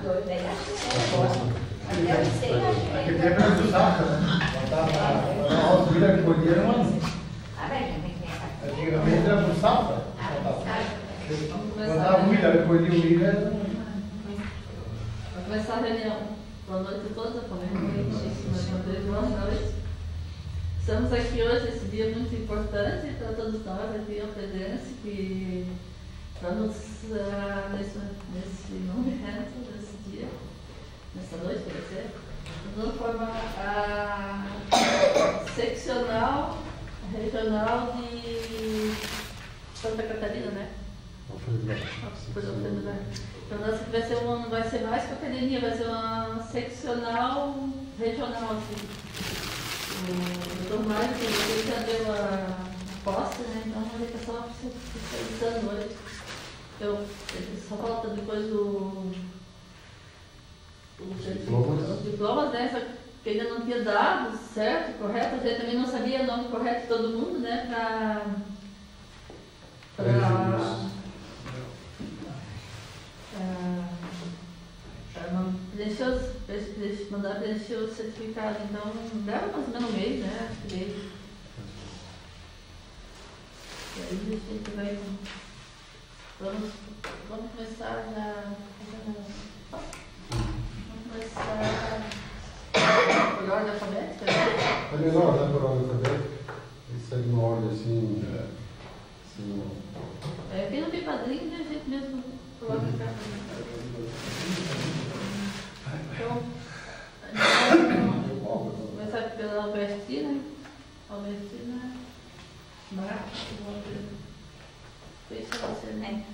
doido, daí acho que é bom. Até eu sei, acho que Aquele tempo era do saco, né? Botava a vida que podia, era uma. Antigamente era do saco. Botava o milho, depois de um milho. Vai começar a reunião. Boa noite a todos, boa noite. Estamos aqui hoje, esse dia muito importante para todos nós, aqui a presença, que estamos nesse momento, nesse dia, nessa noite, pode ser, vamos formar a seccional regional de Santa Catarina, né? Então, nossa, não vai ser mais Catarina, vai ser uma seccional regional. Assim. O Dr. Mário, ele já deu a posse, né? Então ele está só se especializando hoje. Só falta depois os diplomas, né? Só que ainda não tinha dado certo, correto. A gente também não sabia o nome correto de todo mundo, né? Mandar preencher o certificado, então leva mais ou menos um mês, né? Acho que mês. E aí a gente vai. Vamos começar já. Vamos começar por ordem alfabética? É melhor, né? Por ordem alfabética. Isso é de uma ordem assim. Quem não tem padrinho, né? A gente mesmo coloca a carta. Então, vamos começar pela Albertina. Albertina Marcos. Deixa você, né?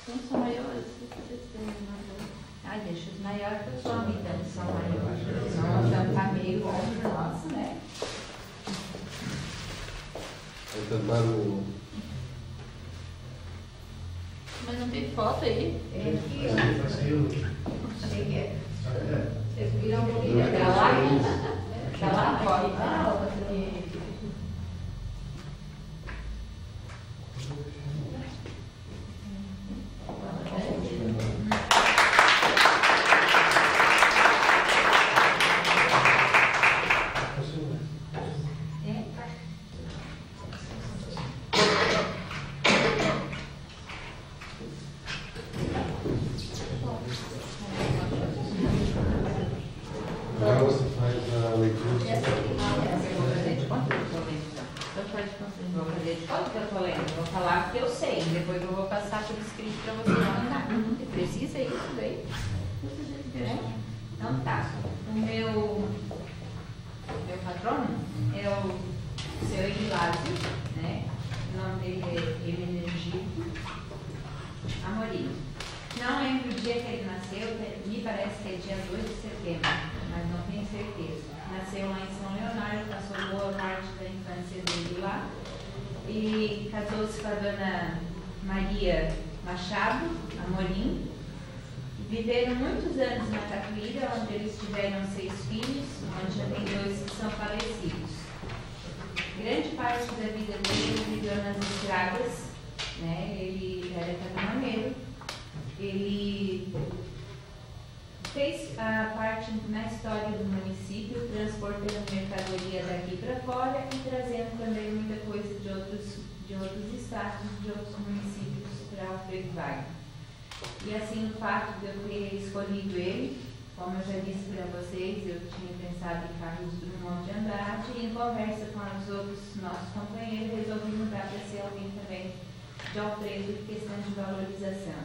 Então são maiores, vocês têm maiores. Ai, deixa os maiores que eu sou então, são maiores. Senão já está meio longe do nosso, né? Vai tentar o. Mas não tem foto aí? É aqui, ó. Cheguei. Vocês viram o vídeo? Está lá? Está lá a foto? Então tá, o meu patrono é o seu Evilásio, né? O nome dele é Emenegildo Amorim. Não lembro o dia que ele nasceu, me parece que é dia 2 de setembro, mas não tenho certeza. Nasceu lá em São Leonardo, passou boa parte da infância dele lá e casou-se com a dona Maria Machado Amorim. Viveram muitos anos na Tatuíra, onde eles tiveram 6 filhos, onde já tem 2 que são falecidos. Grande parte da vida dele ele viveu nas estradas, né? Ele era caminhoneiro, ele fez a parte na história do município, transportando mercadoria daqui para fora e trazendo também muita coisa de outros estados, de outros municípios para Alfredo Wagner. E assim, o fato de eu ter escolhido ele, como eu já disse para vocês, eu tinha pensado em Carlos Drummond de Andrade e em conversa com os outros nossos companheiros, resolvi mudar para ser alguém também de Alfredo em questão de valorização.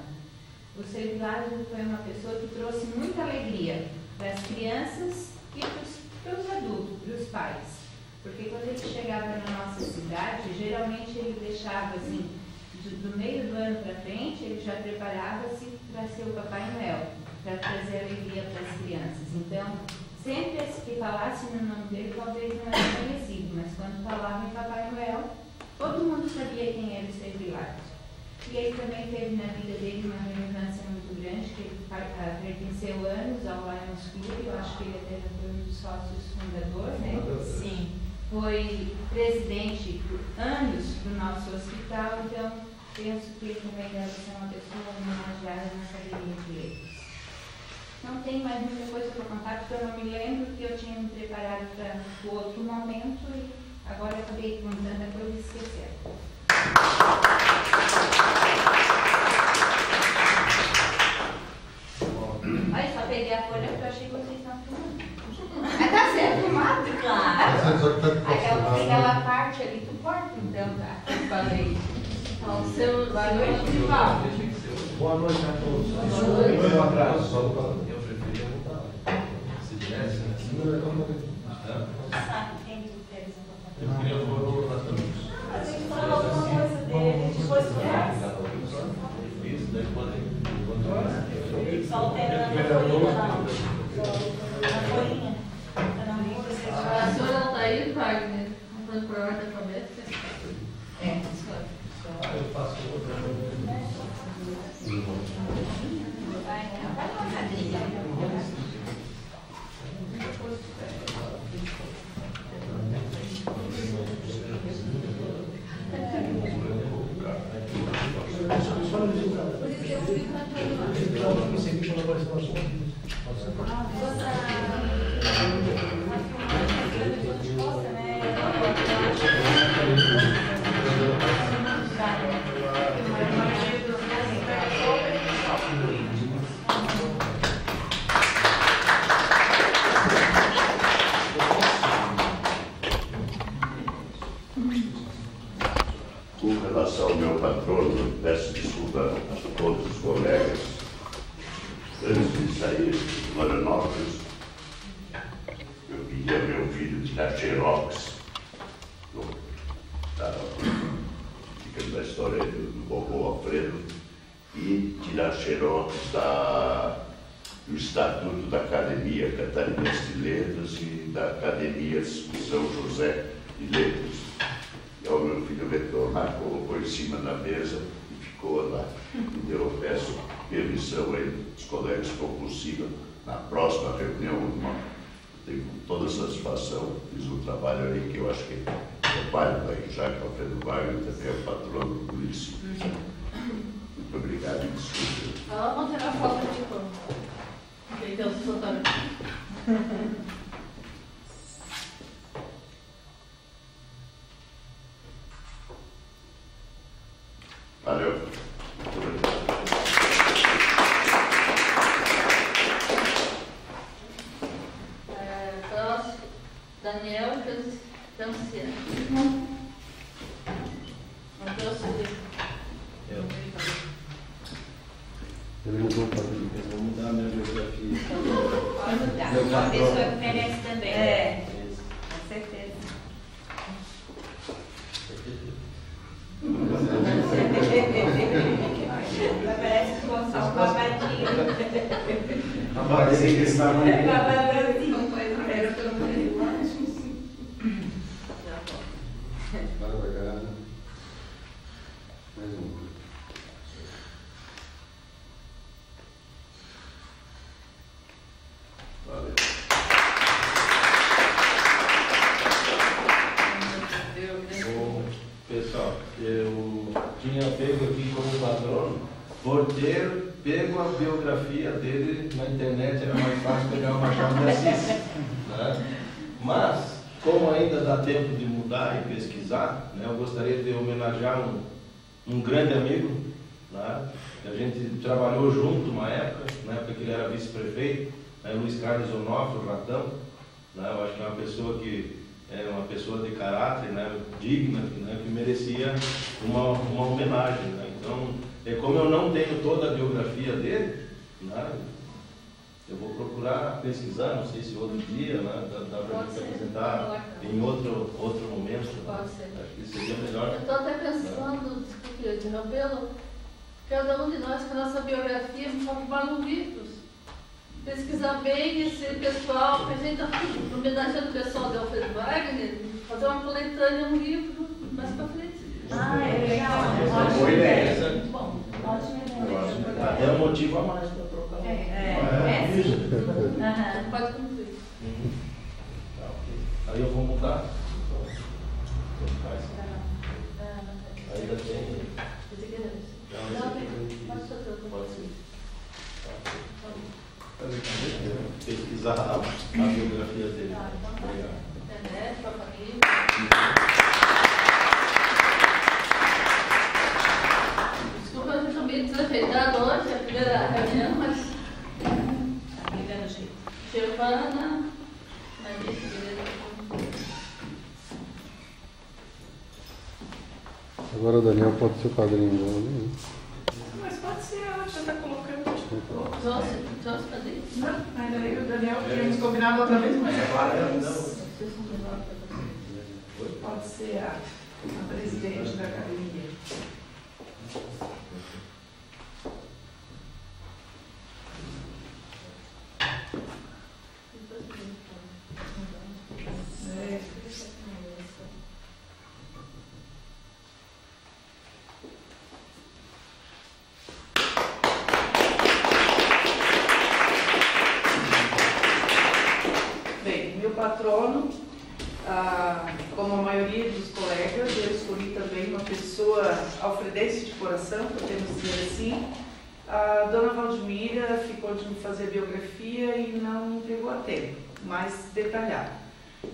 O seu Evilásio foi uma pessoa que trouxe muita alegria para as crianças e para os adultos, para os pais. Porque quando ele chegava na nossa cidade, geralmente ele deixava assim, do meio do ano para frente, ele já preparava-se para ser o Papai Noel, para trazer alegria para as crianças. Então, sempre que falasse no nome dele, talvez não era conhecido, mas quando falava em Papai Noel, todo mundo sabia quem era o seu Evilásio. E ele também teve na vida dele uma relevância muito grande, que ele pertenceu anos ao Lions Club, eu acho que ele até foi um dos sócios fundadores, né? Sim. Foi presidente por anos do nosso hospital, então penso que ele também deve ser uma pessoa homenageada na Academia de Letras. Não tem mais muita coisa para contar, porque eu não me lembro que eu tinha me preparado para o outro momento e agora eu acabei com tanta coisa e esquecendo. Olha, só peguei a folha porque eu achei que vocês estavam filmando. Ah, tá certo, filmado? Claro. Aquela parte ali, tu corta, então, tá? Eu falei. Então, boa noite, Divaldo. Boa noite a todos. Boa noite. Foi um atraso. Eu preferia voltar. Se tivesse, né? Eu queria voltar também. A gente falou alguma coisa dele, depois conversa. Isso, daí podem. Só alterando a folhinha, na folhinha. A senhora está aí, Wagner? Vamos por ordem alfabética? É, Eu faço outra. vai passar. Com relação ao meu patrono, peço desculpa a todos os colegas. Antes de sair de Florianópolis, eu pedi ao meu filho tirar xerox. Ficando da história do vovô Alfredo, e tirar xerox do Estatuto da Academia Catarinense de Letras e da Academia São José de Letras. E ao meu filho retornar, colocou em cima da mesa e ficou lá. E eu peço permissão aí dos colegas, se for possível, na próxima reunião, tenho toda satisfação, fiz um trabalho aí que eu acho que é válido aí, já que o Alfredo Wagner também é o patrono do município. Muito obrigado e desculpe. Vamos tirar foto de como. Quem tem os fotógrafos? Valeu. Muito obrigado. Próximo, Daniel Canciano. Ele mudou para mim. Eu vou mudar a minha biografia. Pode mudar. Uma pessoa que merece também. É, com certeza. Parece que vão só um babadinho. A Maria que está no Babadinho. Agora vai ganhar mais um. Valeu. Bom, pessoal, eu tinha pego aqui como patrono por ter pego a biografia dele na internet, era mais fácil pegar o Machado de Assis, né? Mas, como ainda dá tempo de mudar e pesquisar, né, eu gostaria de homenagear um grande amigo, né? A gente trabalhou junto uma época, na época que ele era vice-prefeito, né, Luiz Carlos Onofre, o Ratão, né? Eu acho que é uma pessoa que é uma pessoa de caráter, né, digna, né, que merecia uma homenagem, né? Então, como eu não tenho toda a biografia dele, né, eu vou procurar pesquisar, não sei se outro dia, né, dá para a gente apresentar em outro momento. Pode ser. Acho que seria melhor. Eu estou até pensando, desculpe, de novelo, cada um de nós com a nossa biografia, transformar num livros. Pesquisar bem esse pessoal, a gente homenageando o pessoal de Alfredo Wagner, fazer uma coletânea, um livro mais para frente. Ah, é legal. Uma boa ideia. Muito bom. Ótima ideia. Até um motivo a mais para trocar. Aham, pode concluir. Tá, ok. Aí eu vou mudar. Ainda tem. pesquisar a biografia dele. Obrigado. Internet, sua família. Desculpa, eu estou meio desajeitado hoje, é a primeira reunião, mas Tá pegando jeito. Giovana, mas isso, beleza. Agora o Daniel pode ser padrinho dela, né? Mas pode ser, ela já está colocando. Trouxe padrinho? Não, mas aí o Daniel tínhamos combinado outra vez, mas agora pode ser a presidente da academia. É. Bem, meu patrono, como a maioria dos colegas, eu escolhi também uma pessoa alfredense de coração, podemos dizer assim. A dona Valdemira ficou de me fazer biografia e não me entregou a tempo, mais detalhado.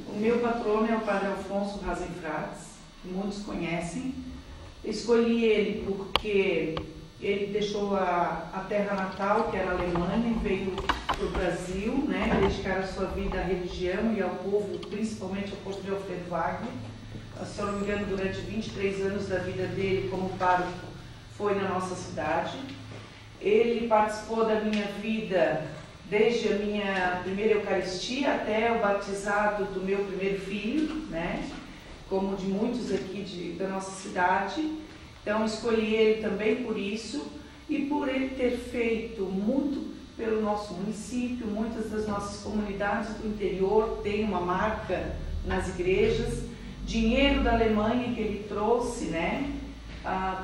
O meu patrono é o padre Alfonso Rasenfratz, muitos conhecem. Escolhi ele porque ele deixou a terra natal, que era a Alemanha, e veio para o Brasil, né, dedicar a sua vida à religião e ao povo, principalmente ao povo de Alfredo Wagner. Se eu não me engano, durante 23 anos da vida dele como pároco foi na nossa cidade. Ele participou da minha vida desde a minha primeira Eucaristia até o batizado do meu primeiro filho, né? Como de muitos aqui da nossa cidade. Então escolhi ele também por isso e por ele ter feito muito pelo nosso município. Muitas das nossas comunidades do interior têm uma marca nas igrejas. Dinheiro da Alemanha que ele trouxe, né?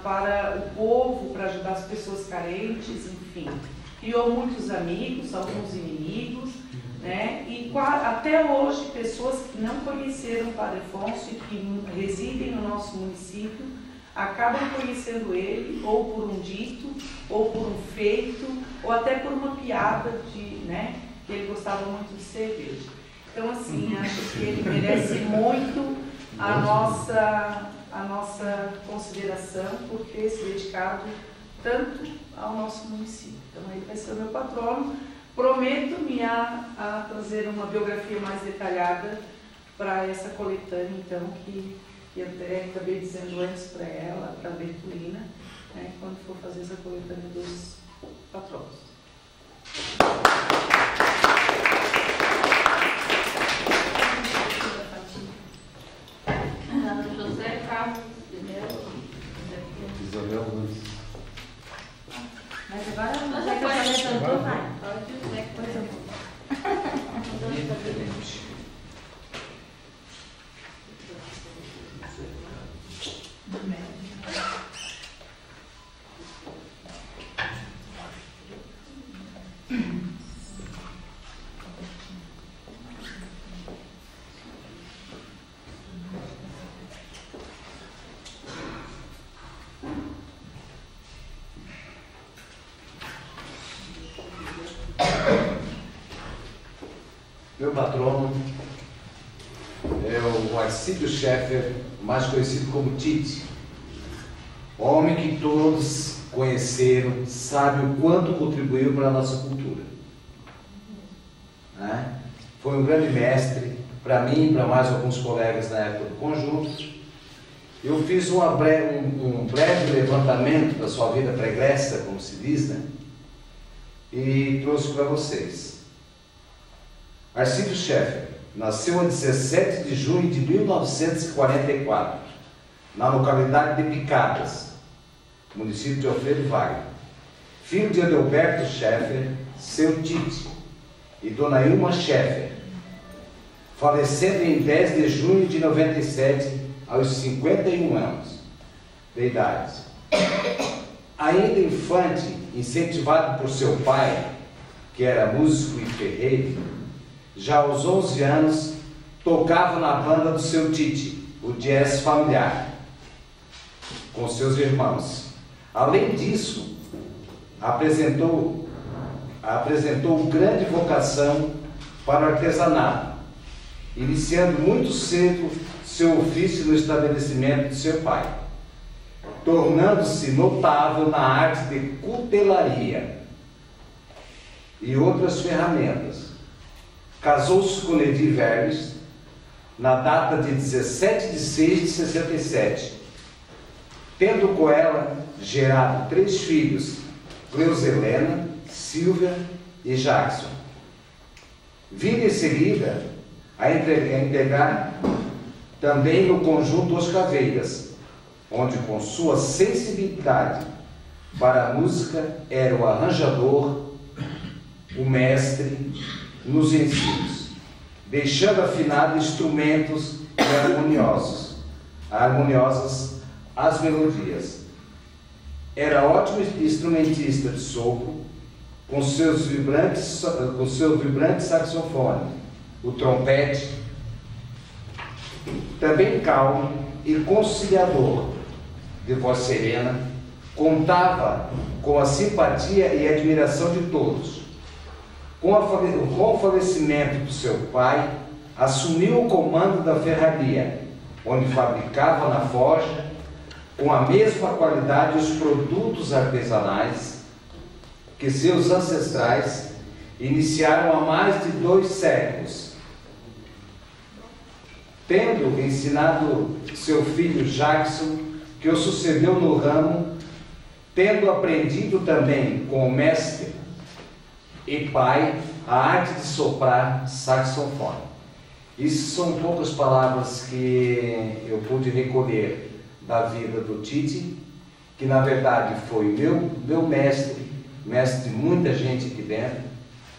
Para o povo, para ajudar as pessoas carentes, enfim. Criou muitos amigos, alguns inimigos, né? E até hoje, pessoas que não conheceram o Padre Afonso e que residem no nosso município, acabam conhecendo ele, ou por um dito, ou por um feito, ou até por uma piada né? Que ele gostava muito de cerveja. Então, assim, acho que ele merece muito a nossa consideração por ter se dedicado tanto ao nosso município. Então ele vai ser o meu patrono. Prometo-me a trazer uma biografia mais detalhada para essa coletânea, então, que eu acabei dizendo antes para ela, para a Bertolina, né, quando for fazer essa coletânea dos patronos. José Carlos Isabel Nunes. Mas agora Mas já que já a pode- senhora vai. Pode dizer que Pois eu vou. Meu patrono é o Arcídio Scheffer, mais conhecido como Tite. Homem que todos conheceram, sabe o quanto contribuiu para a nossa cultura. Né? Foi um grande mestre para mim e para mais alguns colegas na época do conjunto. Eu fiz um breve levantamento da sua vida pregressa, como se diz, né? E trouxe para vocês. Arcídio Scheffer nasceu em 17 de junho de 1944, na localidade de Picadas, município de Alfredo Wagner. Filho de Adalberto Scheffer, seu Tite, e Dona Ilma Scheffer, falecendo em 10 de junho de 97, aos 51 anos de idade. Ainda infante, incentivado por seu pai, que era músico e ferreiro, já aos 11 anos, tocava na banda do seu Tite, o jazz familiar, com seus irmãos. Além disso, apresentou grande vocação para o artesanato, iniciando muito cedo seu ofício no estabelecimento de seu pai, tornando-se notável na arte de cutelaria e outras ferramentas. Casou-se com Levi Vermes na data de 17 de 6 de 67, tendo com ela gerado 3 filhos, Cleuselena, Silvia e Jackson. Vindo em seguida a integrar também no conjunto Os Caveiras, onde com sua sensibilidade para a música era o arranjador, o mestre nos ensinos, deixando afinado instrumentos harmoniosas as melodias. Era ótimo instrumentista de sopro, com seu vibrante saxofone, o trompete, também calmo e conciliador, de voz serena, contava com a simpatia e admiração de todos. Com o falecimento do seu pai, assumiu o comando da ferraria, onde fabricava na forja, com a mesma qualidade, os produtos artesanais que seus ancestrais iniciaram há mais de 2 séculos. Tendo ensinado seu filho Jackson, que o sucedeu no ramo, tendo aprendido também com o mestre e pai a arte de soprar saxofone. Isso são poucas palavras que eu pude recolher da vida do Tite, que na verdade foi meu mestre de muita gente aqui dentro,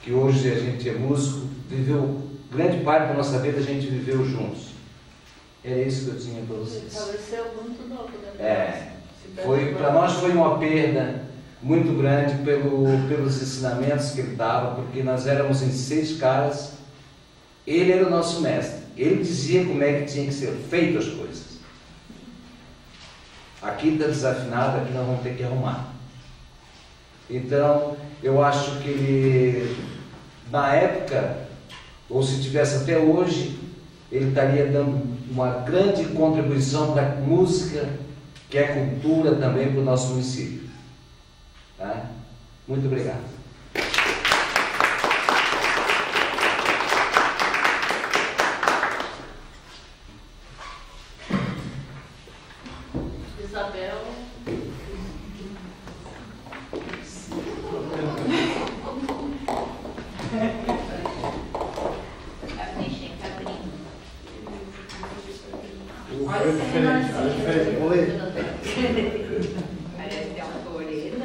que hoje a gente é músico, viveu grande parte da nossa vida, a gente viveu juntos. Era isso que eu tinha para vocês. Faleceu muito novo, né? Para nós foi uma perda muito grande pelos ensinamentos que ele dava, porque nós éramos em 6 caras, ele era o nosso mestre, ele dizia como é que tinha que ser feito as coisas. Aqui está desafinado, aqui nós vamos ter que arrumar. Então, eu acho que ele, na época, ou se tivesse até hoje, ele estaria dando uma grande contribuição para a música, que é cultura também para o nosso município. Tá? Muito obrigado. Isabel. Olha diferente, olha diferente. Vou ler. Parece que é uma floresta.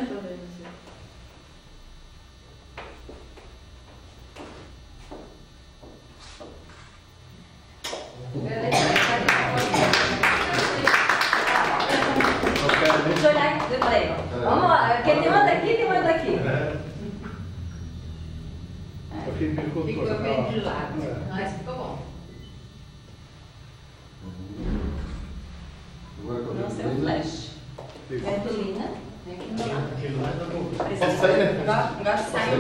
Deixa eu olhar aqui, peraí. Vamos lá, porque tem uma daqui e tem uma daqui. Ficou bem de lado, mas ficou bom. Não sei o flash. Ventolina. Posso sair, né? Gosto de sair.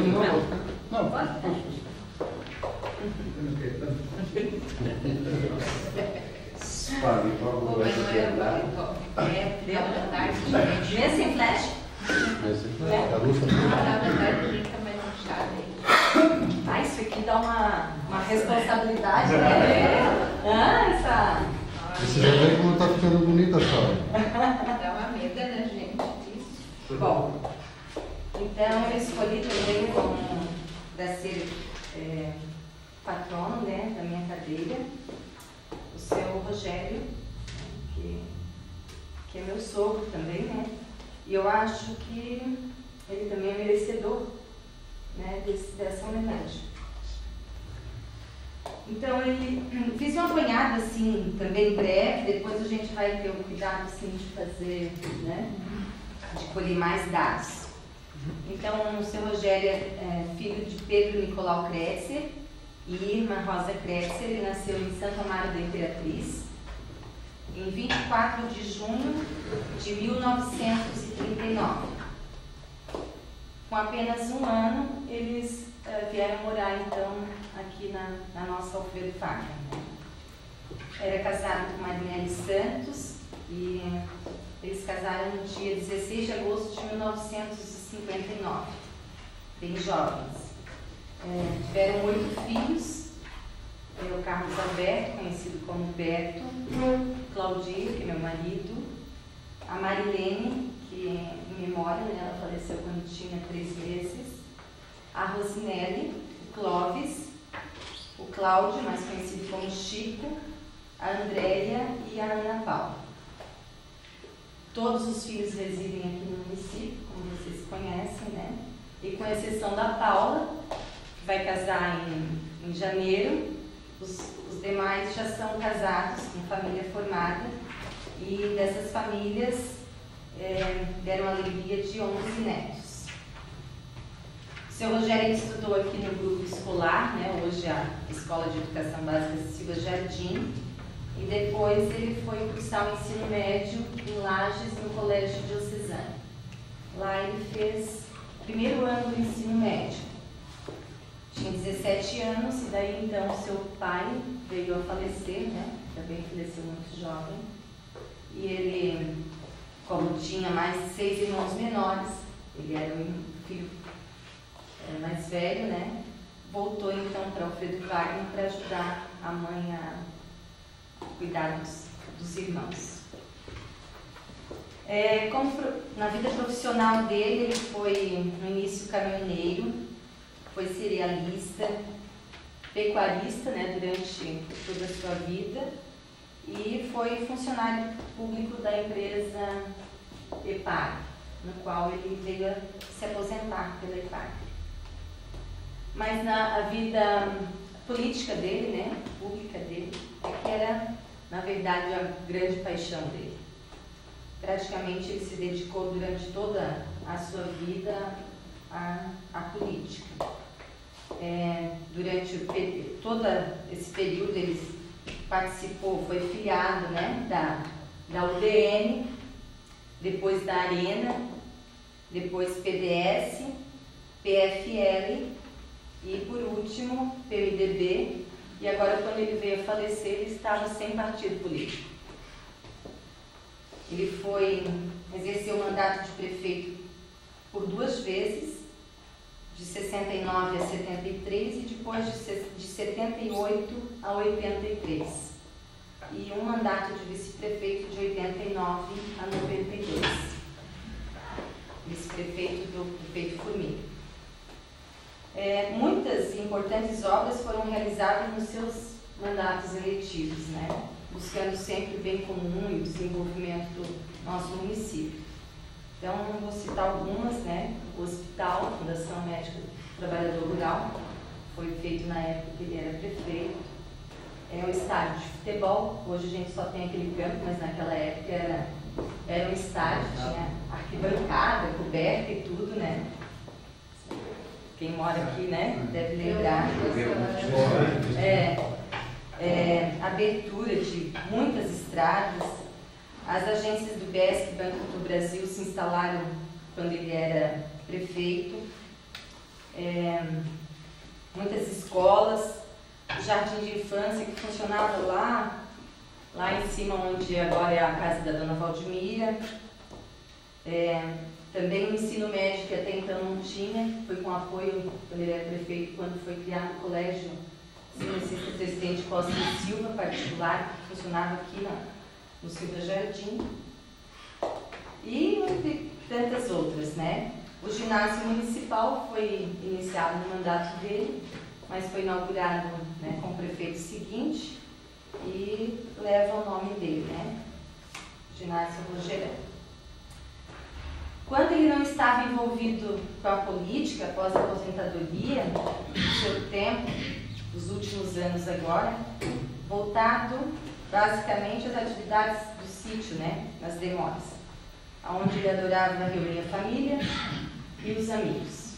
Não, Pode? Mas não era bom. Deu da tarde, gente. Mesmo sem flash? a luz tá Da tarde, a gente também não sabe. Ah, isso aqui dá uma responsabilidade, né? Ah, Você já vê como tá ficando bonita a sala. Dá uma medo na gente disso. Bom, então eu escolhi também como da ser patrono, né, da minha cadeira, o seu Rogério, que é meu sogro também, né? E eu acho que ele também é merecedor, né, dessa homenagem. Então, fiz um apanhado, assim, também breve, depois a gente vai ter o cuidado, assim, de fazer, né, de colher mais dados. Então, o seu Rogério é filho de Pedro Nicolau Kretzer e irmã Rosa Kretzer. Ele nasceu em Santo Amaro da Imperatriz, em 24 de junho de 1939. Com apenas 1 ano, eles vieram morar, então, aqui aqui na nossa Alfredo Faca. Né? Era casado com Marinelli Santos e eles casaram no dia 16 de agosto de 1959, bem jovens. Tiveram 8 filhos, o Carlos Alberto, conhecido como Beto, Claudio, que é meu marido, a Marilene, que em memória, né, ela faleceu quando tinha 3 meses, a Rosinelli, o Clóvis, o Cláudio, mais conhecido como Chico, a Andréia e a Ana Paula. Todos os filhos residem aqui no município, como vocês conhecem, né? E com exceção da Paula, que vai casar em janeiro, os demais já são casados, com família formada, e dessas famílias deram alegria de 11 netos. O seu Rogério estudou aqui no grupo escolar, né? Hoje a Escola de Educação Básica Silva Jardim, e depois ele foi cursar o ensino médio em Lages, no Colégio Diocesano. Lá ele fez o primeiro ano do ensino médio. Tinha 17 anos e daí então seu pai veio a falecer, né? Também faleceu muito jovem. E ele, como tinha mais 6 irmãos menores, ele era o filho mais velho, né? Voltou então para Alfredo Wagner para ajudar a mãe a cuidar dos irmãos. Na vida profissional dele, ele foi no início caminhoneiro, foi cerealista, pecuarista, né, durante toda a sua vida, e foi funcionário público da empresa EPAG, no qual ele veio a se aposentar pela EPAG. Mas a vida política dele, né, pública dele, que era, na verdade, a grande paixão dele. Praticamente ele se dedicou durante toda a sua vida à política. Durante todo esse período ele participou, foi filiado, né, da UDN, depois da Arena, depois PDS, PFL e, por último, PMDB. E agora, quando ele veio a falecer, ele estava sem partido político. Ele exerceu o mandato de prefeito por 2 vezes, de 69 a 73 e depois de 78 a 83. E um mandato de vice-prefeito de 89 a 92. Vice-prefeito do prefeito Formiga. Muitas importantes obras foram realizadas nos seus mandatos eletivos, né? Buscando sempre o bem comum e o desenvolvimento do nosso município. Então, vou citar algumas, né? O Hospital, a Fundação Médica do Trabalhador Rural, foi feito na época que ele era prefeito. O estádio de futebol, hoje a gente só tem aquele campo, mas naquela época era um estádio, tinha arquibancada, coberta e tudo, né? Quem mora aqui, né, deve lembrar. Abertura de muitas estradas. As agências do BESC, Banco do Brasil, se instalaram quando ele era prefeito. Muitas escolas, o jardim de infância que funcionava lá em cima, onde agora é a casa da dona Valdemira. Também o ensino médio, que até então não tinha, foi com apoio, quando ele era prefeito, quando foi criado o colégio Cinencista Presidente Costa e Silva, particular, que funcionava aqui no Silva Jardim. E entre tantas outras, né? O ginásio municipal foi iniciado no mandato dele, mas foi inaugurado, né, com o prefeito seguinte e leva o nome dele, né? Ginásio Rogerão. Quando ele não estava envolvido com a política, após a aposentadoria, no seu tempo, os últimos anos agora, voltado basicamente às atividades do sítio, né, nas demóias, onde ele adorava reunir a família e os amigos.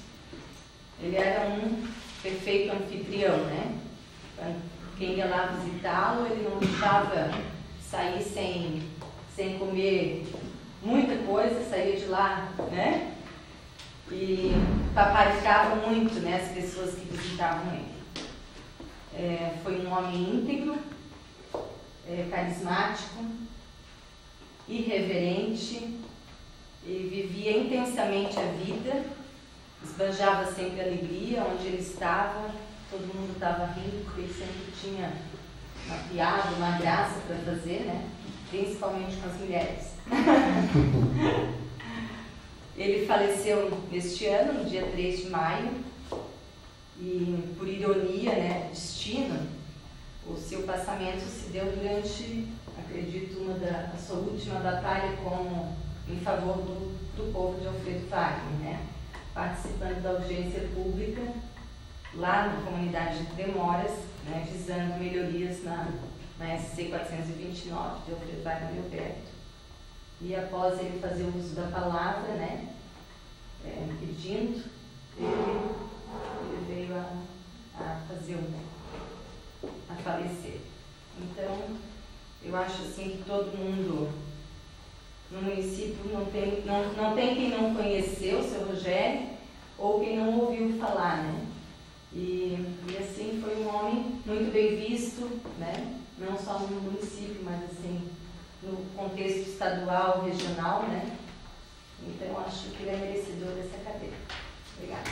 Ele era um perfeito anfitrião, né? Quem ia lá visitá-lo, ele não deixava sair sem comer muita coisa, saía de lá, né? E paparicava muito, né, as pessoas que visitavam ele. Foi um homem íntegro, carismático, irreverente, e vivia intensamente a vida, esbanjava sempre alegria onde ele estava, todo mundo estava rindo, porque ele sempre tinha uma piada, uma graça para fazer, né? Principalmente com as mulheres. Ele faleceu este ano, no dia 3 de maio, e por ironia, né, destino, o seu passamento se deu durante, acredito, a sua última batalha em favor do povo de Alfredo Wagner, né? Participando da audiência pública lá na comunidade de Tremoras, né, visando melhorias na SC 429 de Alfredo Wagner e Alberto. E após ele fazer o uso da palavra, né, pedindo, ele veio a falecer. Então, eu acho assim que todo mundo no município não tem quem não conheceu o seu Rogério ou quem não ouviu falar, né? E assim, foi um homem muito bem visto, né? Não só no município, mas assim, no contexto estadual, regional, né? Então, acho que ele é merecedor dessa cadeira. Obrigada.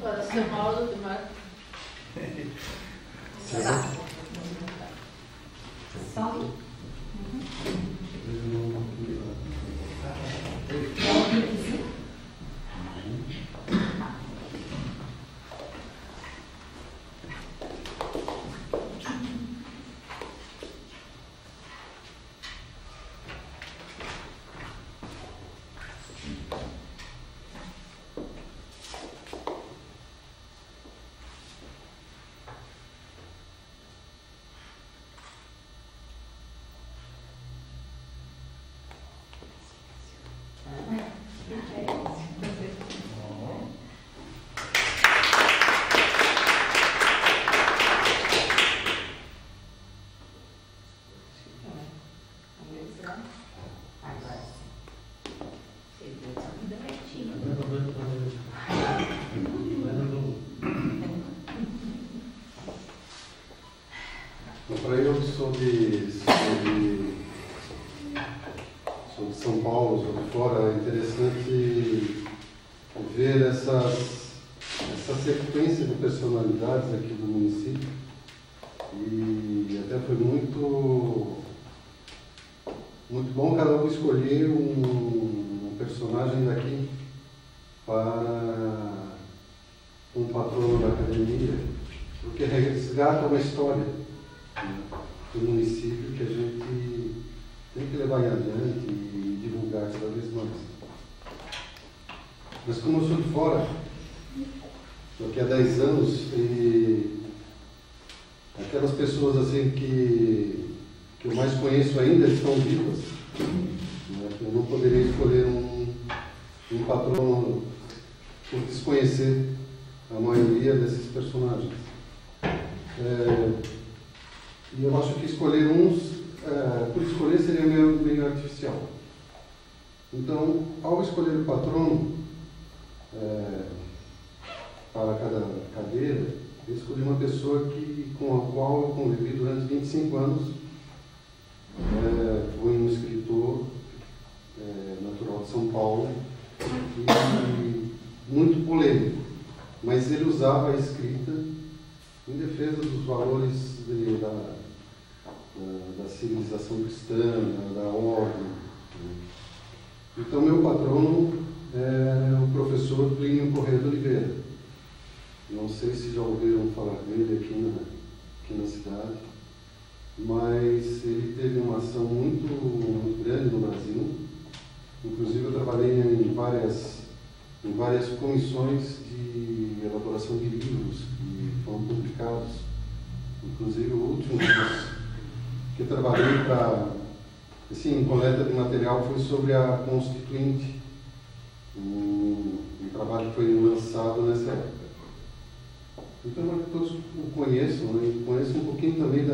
Agora, seu Mauro de Marco. Só. Para eu que sou de São Paulo, sou de fora, é interessante ver essa sequência de personalidades aqui do município. E até foi muito bom cada um escolher um personagem daqui para um patrono da academia, porque resgata uma história do município que a gente tem que levar em adiante e divulgar cada vez mais. Mas como eu sou de fora, daqui a 10 anos, e aquelas pessoas assim que eu mais conheço ainda estão vivas, né? Eu não poderia escolher um patrono por desconhecer a maioria desses personagens. E eu acho que escolher por escolher seria meio artificial. Então, ao escolher o patrono para cada cadeira, eu escolhi uma pessoa com a qual eu convivi durante 25 anos. Foi um escritor natural de São Paulo e muito polêmico, mas ele usava a escrita em defesa dos valores da civilização cristã, da ordem. Então, meu patrono é o professor Plínio Corrêa de Oliveira. Não sei se já ouviram falar dele aqui na cidade, mas ele teve uma ação muito grande no Brasil. Inclusive, eu trabalhei em várias comissões de elaboração de livros que foram publicados. Inclusive, o último que eu trabalhei em coleta de material foi sobre a Constituinte. Um trabalho que foi lançado nessa época. Então, todos o conheçam, né? Conheçam um pouquinho também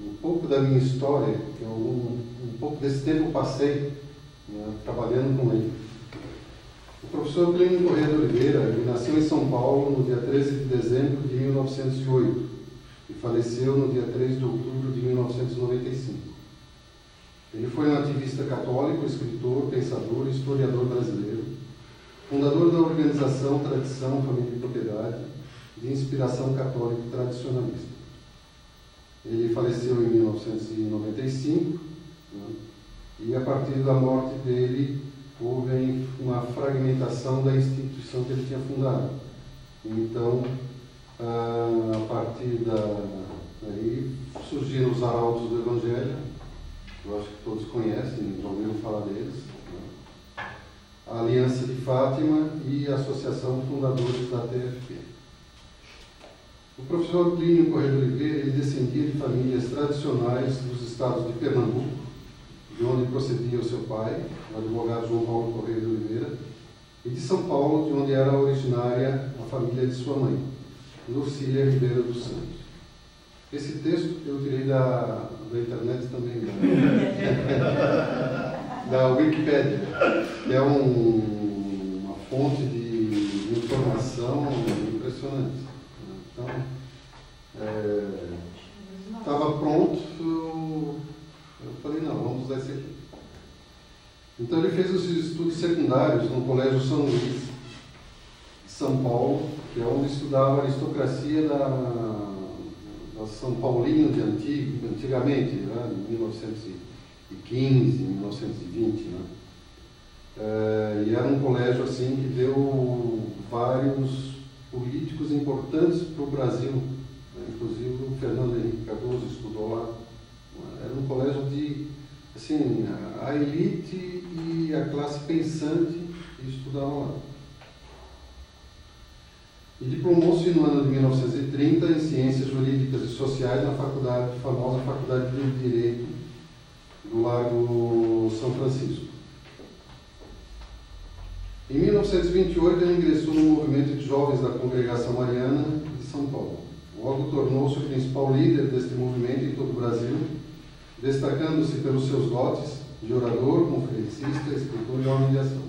um pouco da minha história, que é um pouco desse tempo eu passei, né, trabalhando com ele. O professor Plínio Corrêa de Oliveira, ele nasceu em São Paulo no dia 13 de dezembro de 1908 e faleceu no dia 3 de outubro de 1995. Ele foi um ativista católico, escritor, pensador e historiador brasileiro, fundador da organização Tradição, Família e Propriedade, de inspiração católica e tradicionalista. Ele faleceu em 1995, né, e a partir da morte dele houve uma fragmentação da instituição que ele tinha fundado. Então, a partir daí surgiram os arautos do Evangelho, eu acho que todos conhecem, já ouviram falar deles, né? A Aliança de Fátima e a Associação Fundadores da TFP. O professor Plínio Corrêa de Oliveira, ele descendia de famílias tradicionais dos estados de Pernambuco, de onde procedia o seu pai, o advogado João Paulo Corrêa de Oliveira, e de São Paulo, de onde era originária a família de sua mãe, Lucília Ribeiro dos Santos. Esse texto eu tirei da internet também, da Wikipédia, que é uma fonte de informação impressionante. Então, estava pronto, eu falei, não, vamos usar esse aqui. Então ele fez os estudos secundários no Colégio São Luís, de São Paulo, que é onde estudava a aristocracia da São Paulino de antigamente, né, em 1915, 1920, né? E era um colégio assim que deu vários políticos importantes para o Brasil, né? Inclusive o Fernando Henrique Cardoso estudou lá. Era um colégio de, assim, a elite e a classe pensante estudavam lá. E diplomou-se no ano de 1930 em Ciências Jurídicas e Sociais na famosa Faculdade de Direito do Largo São Francisco. Em 1928 ele ingressou no movimento de jovens da Congregação Mariana de São Paulo. Logo tornou-se o principal líder deste movimento em todo o Brasil, destacando-se pelos seus dotes de orador, conferencista, escritor e homem de ação.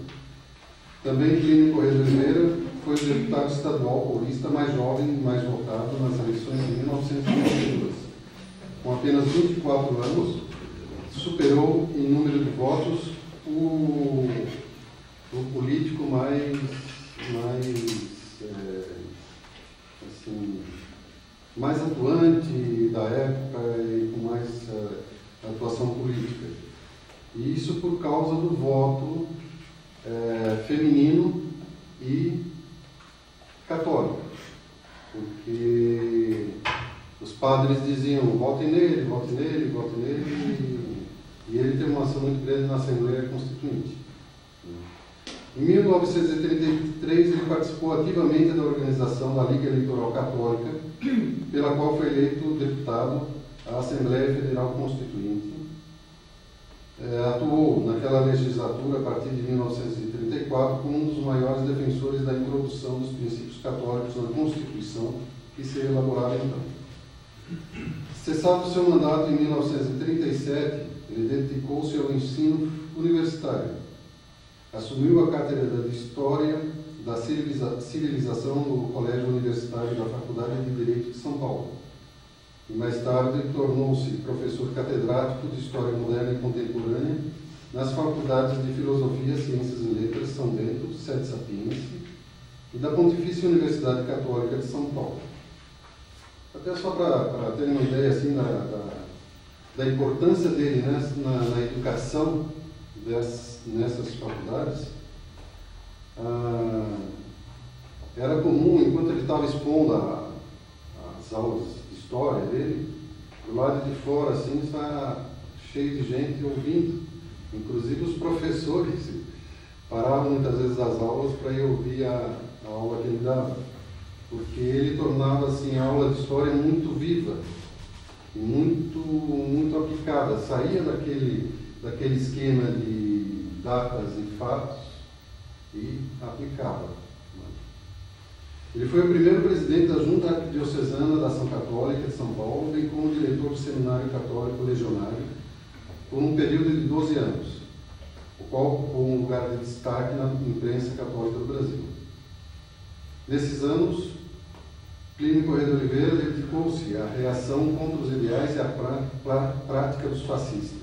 Também Plínio Corrêa de Oliveira foi o deputado estadual paulista mais jovem e mais votado nas eleições de 1992. Com apenas 24 anos, superou em número de votos o político mais atuante da época e com mais atuação política. E isso por causa do voto feminino e católico, porque os padres diziam votem nele, votem nele, votem nele, e ele teve uma ação muito grande na Assembleia Constituinte. Em 1933 ele participou ativamente da organização da Liga Eleitoral Católica, pela qual foi eleito deputado à Assembleia Federal Constituinte. Atuou naquela legislatura, a partir de 1934, como um dos maiores defensores da introdução dos princípios católicos na Constituição, que seria elaborada então. Cessado seu mandato em 1937, ele dedicou-se ao ensino universitário. Assumiu a cátedra de História da Civilização no Colégio Universitário da Faculdade de Direito de São Paulo. E mais tarde tornou-se professor catedrático de História Moderna e Contemporânea nas faculdades de Filosofia, Ciências e Letras São Bento, Sede Sapiense e da Pontifícia Universidade Católica de São Paulo. Até só para ter uma ideia assim, da importância dele na educação nessas faculdades, era comum, enquanto ele estava expondo as aulas de história dele, do lado de fora assim está cheio de gente ouvindo, inclusive os professores paravam muitas vezes as aulas para ir ouvir a aula que ele dava, porque ele tornava assim a aula de história muito viva e muito aplicada, saía daquele esquema de datas e fatos e aplicava. Ele foi o primeiro presidente da Junta Arquidiocesana da Ação Católica de São Paulo, bem como diretor do Seminário Católico Legionário, por um período de 12 anos, o qual ocupou um lugar de destaque na imprensa católica do Brasil. Nesses anos, Plínio Corrêa de Oliveira dedicou-se à reação contra os ideais e à prática dos fascistas.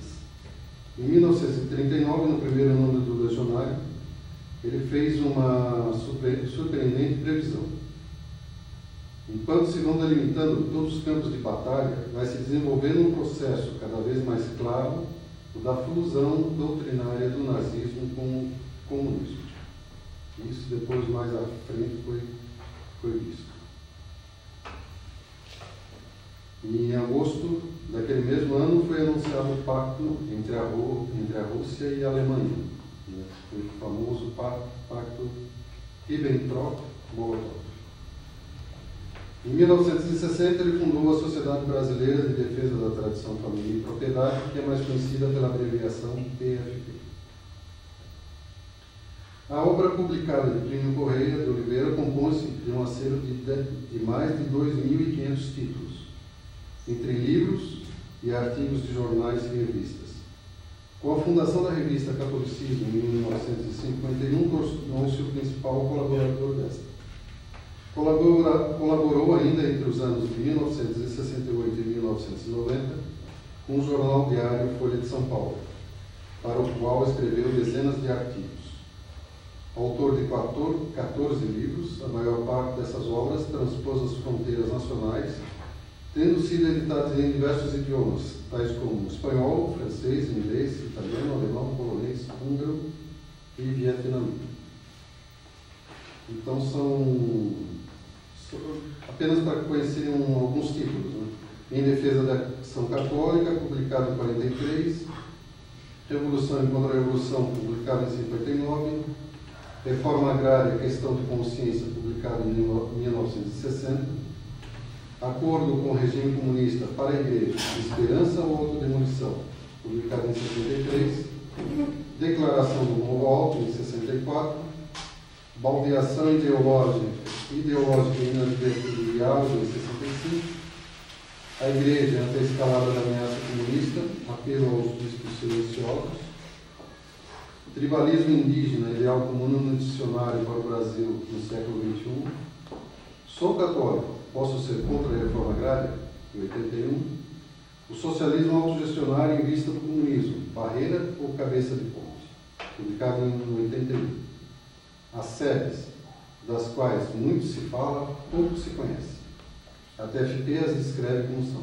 Em 1939, no primeiro número do Legionário, ele fez uma surpreendente previsão. Enquanto se vão delimitando todos os campos de batalha, vai se desenvolvendo um processo cada vez mais claro da fusão doutrinária do nazismo com o comunismo. Isso depois, mais à frente, foi visto. Em agosto daquele mesmo ano foi anunciado o pacto entre a Rússia e a Alemanha, né? Foi o famoso pacto Ribbentrop-Molotov. Em 1960 ele fundou a Sociedade Brasileira de Defesa da Tradição, Família e Propriedade, que é mais conhecida pela abreviação PFP. A obra publicada de Plínio Corrêa de Oliveira compõe-se de um acervo de mais de 2.500 títulos, entre livros e artigos de jornais e revistas. Com a fundação da revista Catolicismo em 1951, tornou-se o principal colaborador desta. Colaborou ainda entre os anos de 1968 e 1990 com o jornal diário Folha de São Paulo, para o qual escreveu dezenas de artigos. Autor de 14 livros, a maior parte dessas obras transpôs as fronteiras nacionais, tendo sido editados em diversos idiomas, tais como espanhol, francês, inglês, italiano, alemão, polonês, húngaro e vietnamita. Então apenas para conhecerem alguns títulos, né? Em Defesa da Ação Católica, publicado em 43, Revolução e Contra a Revolução, publicado em 59, Reforma Agrária, Questão de Consciência, publicado em 1960, Acordo com o Regime Comunista para a Igreja, Esperança ou Autodemolição, publicado em 63, Declaração do Novo Alto, em 64, Baldeação Ideológica e Inadvertibilidade, em 65, A Igreja ante a escalada da ameaça comunista, apelo aos bispos silenciosos, Tribalismo indígena, ideal comum no dicionário para o Brasil no século XXI, Sou católico, posso ser contra a reforma agrária, em 81, O socialismo autogestionário em vista do comunismo, barreira ou cabeça de ponte, publicado em 81. As SEBs, das quais muito se fala, pouco se conhece. A TFP as descreve como são: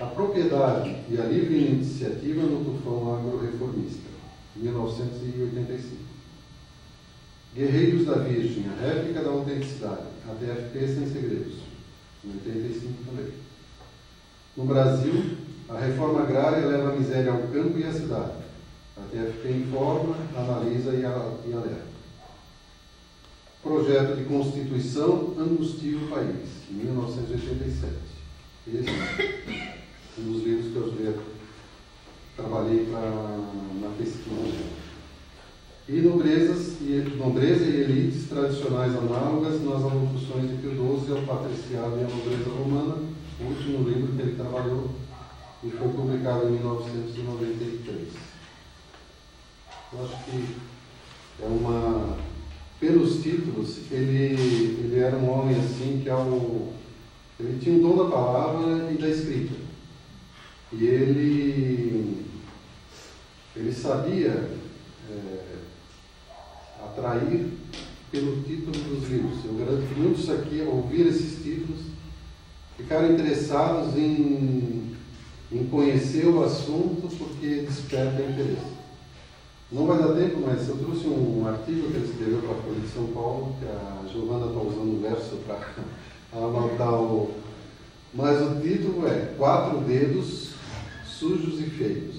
A Propriedade e a Livre Iniciativa no Tufão Agro-Reformista, 1985. Guerreiros da Virgem, a réplica da autenticidade, a TFP sem segredos, em 85 também. No Brasil, a reforma agrária leva a miséria ao campo e à cidade. A TFP informa, analisa e alerta. Projeto de Constituição angustia o país, em 1987. Esse é um dos livros que eu trabalhei na pesquisa. E Nobreza e Elites Tradicionais Análogas nas Alocuções de Pio XII ao Patriciado e à Nobreza Romana, o último livro que ele trabalhou e foi publicado em 1993. Eu acho que é uma... Pelos títulos, ele era um homem assim que ele tinha o dom da palavra e da escrita. E ele sabia atrair pelo título dos livros. Eu garanto que muitos aqui, ao ouvir esses títulos, ficaram interessados em conhecer o assunto porque desperta interesse. Não vai dar tempo, mas eu trouxe um artigo que ele escreveu para a Folha de São Paulo, que a Giovana está usando o verso para anotar Mas o título é 4 Dedos Sujos e Feios.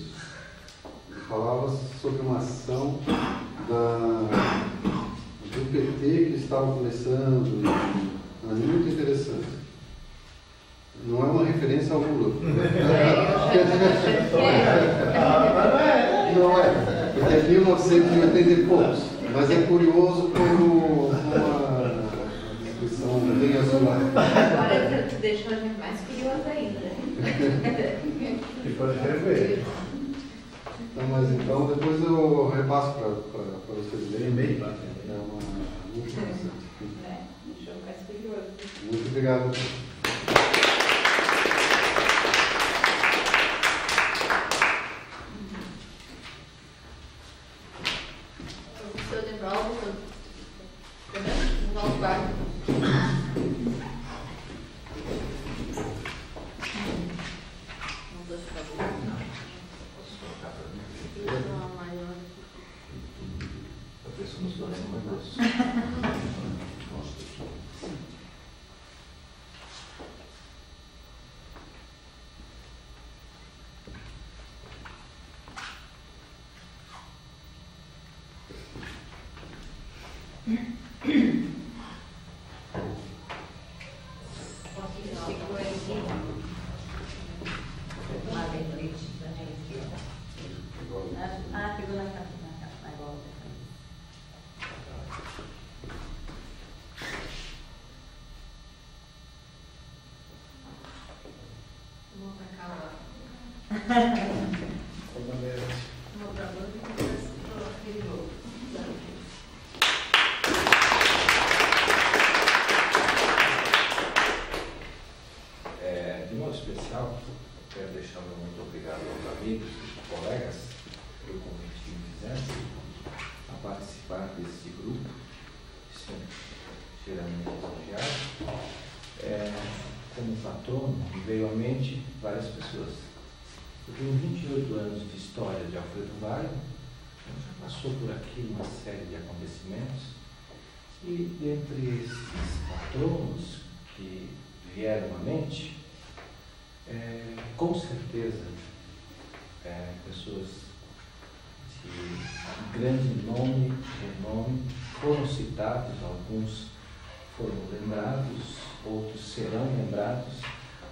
Ele falava sobre uma ação do PT que estava começando, é muito interessante. Não é uma referência ao Lula. Não é. Porque é 1980 e poucos, mas é curioso como uma descrição bem azulada. Agora tu deixou a gente mais curiosa ainda. foi ele. Não, mas então depois eu repasso para vocês verem. E-mail. É muito interessante. Deixa eu ficar curioso. Muito obrigado. Professor Nivaldo, Nivaldo Guarda. Não tô ficando. Não, maior. A pessoa nos dois são mais grossos. Ah, pegou na capa, na volta. Vou pra cá lá. Toda vez. Vou pra lá e depois aquele jogo. De modo especial, quero deixar meu muito obrigado aos amigos e colegas pelo convite que me fizeram a participar desse grupo, sempre cheiramente elogiado. Como patrono, me veio à mente várias pessoas. Eu tenho 28 anos de história de Alfredo Weill, já passou por aqui uma série de acontecimentos, e dentre esses patronos que vieram à mente, com certeza, pessoas de grande nome, renome, foram citados, alguns foram lembrados, outros serão lembrados,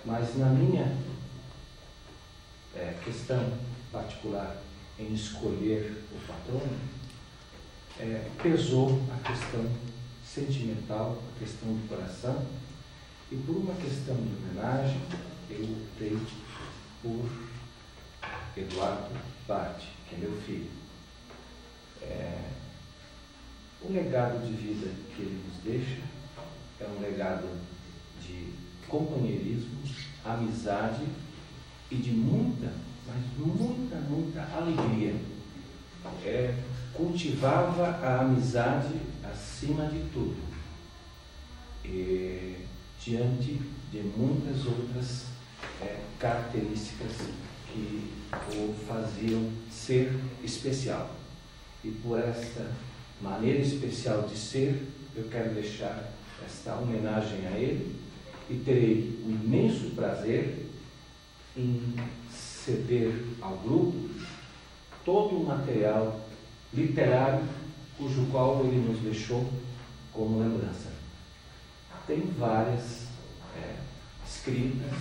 mas na minha questão particular em escolher o patrono, pesou a questão sentimental, a questão do coração, e por uma questão de homenagem, eu optei por Eduardo Bart, que é meu filho. O legado de vida que ele nos deixa é um legado de companheirismo, amizade e de muita, mas muita alegria. Cultivava a amizade acima de tudo, diante de muitas outras características que o faziam ser especial. E por esta maneira especial de ser, eu quero deixar esta homenagem a ele e terei o imenso prazer em ceder ao grupo todo o material literário cujo qual ele nos deixou como lembrança. Tem várias escritas,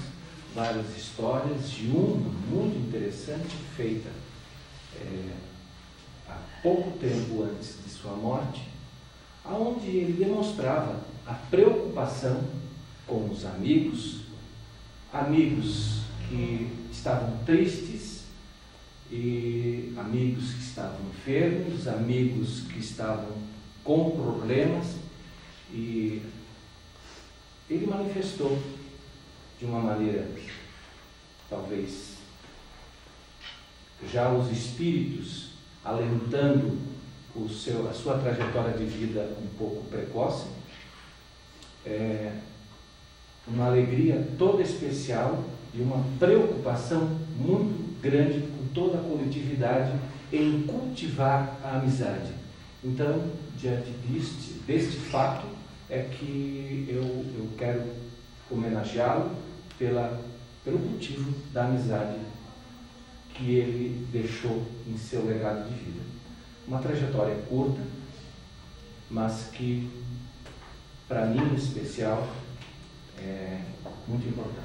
várias histórias, e uma muito interessante feita há pouco tempo antes de sua morte, onde ele demonstrava a preocupação com os amigos que estavam tristes, e amigos que estavam enfermos, amigos que estavam com problemas, e ele manifestou de uma maneira, talvez, já os espíritos alentando a sua trajetória de vida um pouco precoce, uma alegria toda especial e uma preocupação muito grande com toda a coletividade em cultivar a amizade. Então, diante deste fato, é que eu quero homenageá-lo pelo motivo da amizade que ele deixou em seu legado de vida. Uma trajetória curta, mas que, para mim em especial, é muito importante.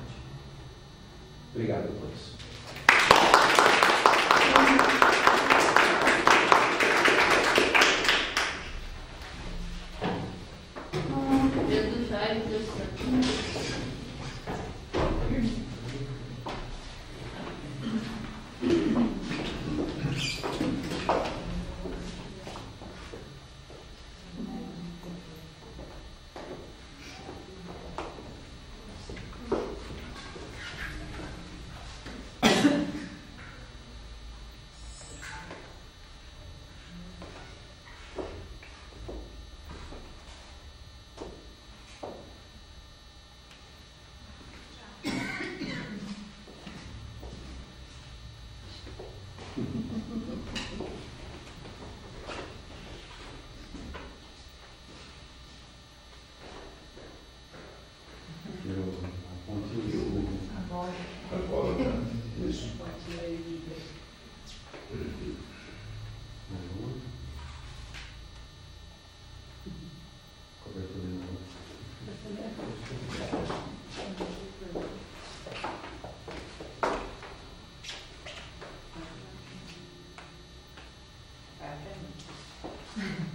Obrigado a todos. Pedro Jair dos Santos.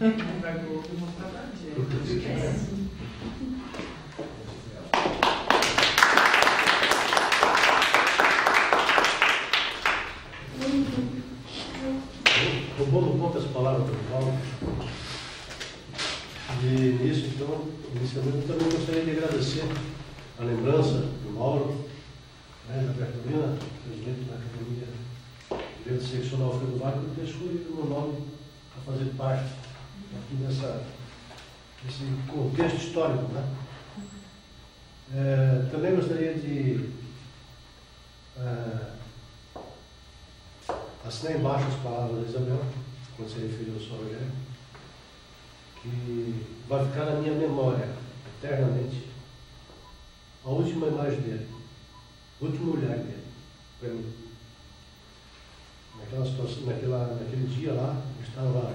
Da Globo e mostrar pra gente. Roubando poucas palavras do Paulo. E nisso, então, inicialmente, eu também gostaria de agradecer a lembrança do Mauro, né, da Bertolina, presidente da Academia de Direito Seccional Alfredo Vale, por ter escolhido o meu nome para fazer parte aqui desse contexto histórico, né? Também gostaria de assinar embaixo as palavras da Isabel, quando se referiu ao Sr. Rogério, que vai ficar na minha memória, eternamente, a última imagem dele, o último olhar dele, para mim. Naquela situação, naquele dia lá, eu estava lá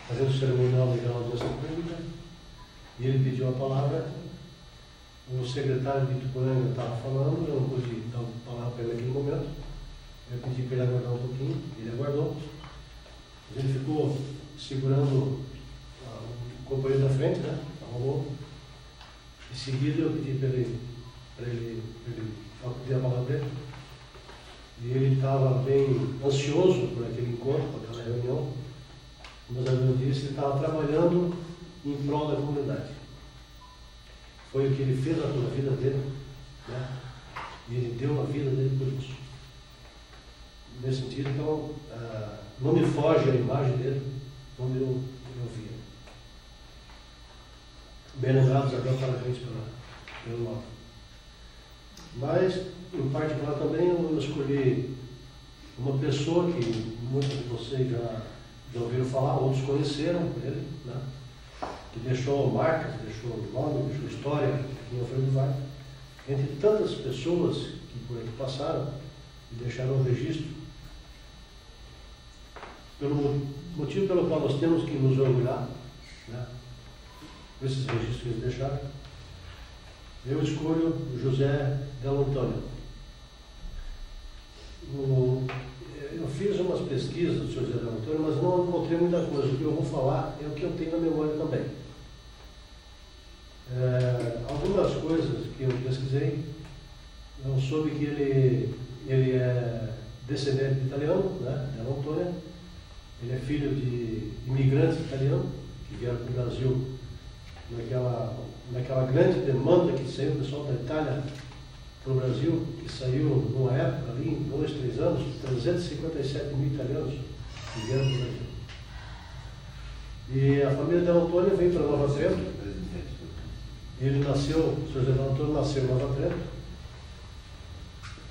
fazendo o cerimonial legal de audiência pública, e ele pediu a palavra. O secretário de Ituporanga estava falando, eu não pude dar a palavra para ele naquele momento. Eu pedi para ele aguardar um pouquinho, ele aguardou. Mas ele ficou segurando o companheiro da frente, né? Arrumou. Em seguida eu pedi para ele pedir a palavra dele. E ele estava bem ansioso por aquele encontro, por aquela reunião. Como eu disse, ele estava trabalhando em prol da comunidade. Foi o que ele fez na vida dele, né? E ele deu a vida dele por isso. Nesse sentido, então, não me foge a imagem dele quando eu via. Bem lembrado, Isabel, parabéns pelo nome. Mas, em particular também, eu escolhi uma pessoa que muitos de vocês já ouviram falar, outros conheceram ele, né? Que deixou marcas, deixou nome, deixou história aqui em Alfredo Vale, entre tantas pessoas que por aqui passaram e deixaram o registro, pelo motivo pelo qual nós temos que nos orgulhar, né, por esses registros que eles deixaram. Eu escolho o José Del Antônio. Eu fiz umas pesquisas do José Del Antônio, mas não encontrei muita coisa. O que eu vou falar é o que eu tenho na memória também. Algumas coisas que eu pesquisei, eu soube que ele é descendente de italiano, né, Del Antônio. Ele é filho de imigrantes italianos que vieram para o Brasil naquela grande demanda que saiu o pessoal da Itália para o Brasil, que saiu numa época ali, em 2, 3 anos, 357 mil italianos que vieram para o Brasil. E a família Del Antônio veio para Nova Trento. Ele nasceu, o Sr. Del Antônio nasceu em Nova Trento,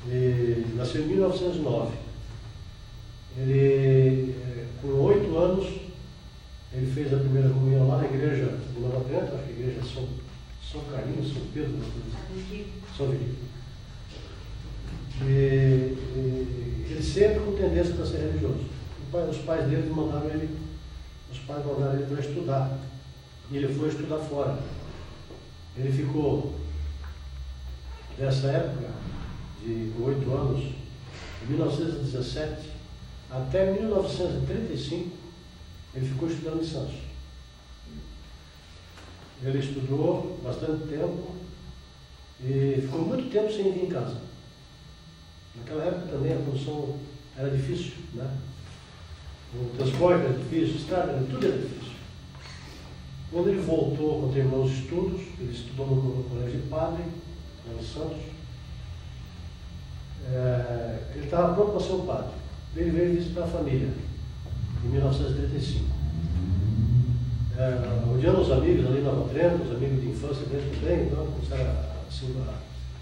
e nasceu em 1909. Ele, com 8 anos, ele fez a primeira comunhão lá na igreja de Nova Trento, acho que a igreja de São Carlinhos, São Pedro, São Vigílio. E ele sempre com tendência para ser religioso. Os pais dele mandaram ele para estudar. E ele foi estudar fora. Ele ficou, dessa época, de 8 anos, de 1917 até 1935, ele ficou estudando em Santos. Ele estudou bastante tempo e ficou muito tempo sem vir em casa. Naquela época também a condução era difícil, né? O transporte era difícil, a estrada, tudo era difícil. Quando ele voltou, quando terminou os estudos, ele estudou no Colégio de Padre, lá em Santos. Ele estava pronto para ser um padre. Ele veio visitar a família, em 1935. Odiando os amigos ali na Nova Trento, os amigos de infância dele também, então começaram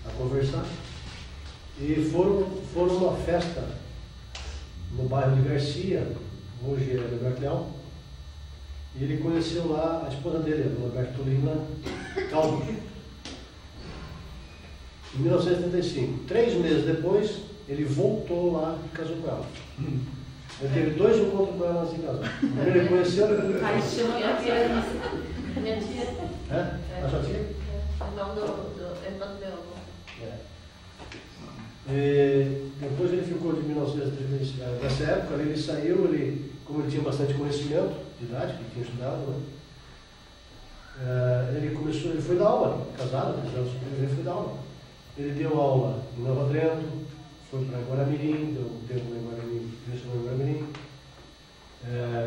a conversar. E foram a uma festa no bairro de Garcia, hoje é Alberto Leal. E ele conheceu lá a esposa dele, a dona Bertolina Calvo. Em 1975, 3 meses depois, ele voltou lá e casou com ela. Ele teve 2 encontros com ela antes de casar. Ele conheceu. Aí chama minha tia. Minha tia. A sua tia? Irmão do meu avô. Depois ele ficou de 1935. Nessa época ele saiu, como ele tinha bastante conhecimento, de idade, que tinha estudado, né? Ele foi dar aula, casado, ele foi dar aula. Ele deu aula em Nova Trento, foi para Guaramirim, deu um tempo em Guaramirim,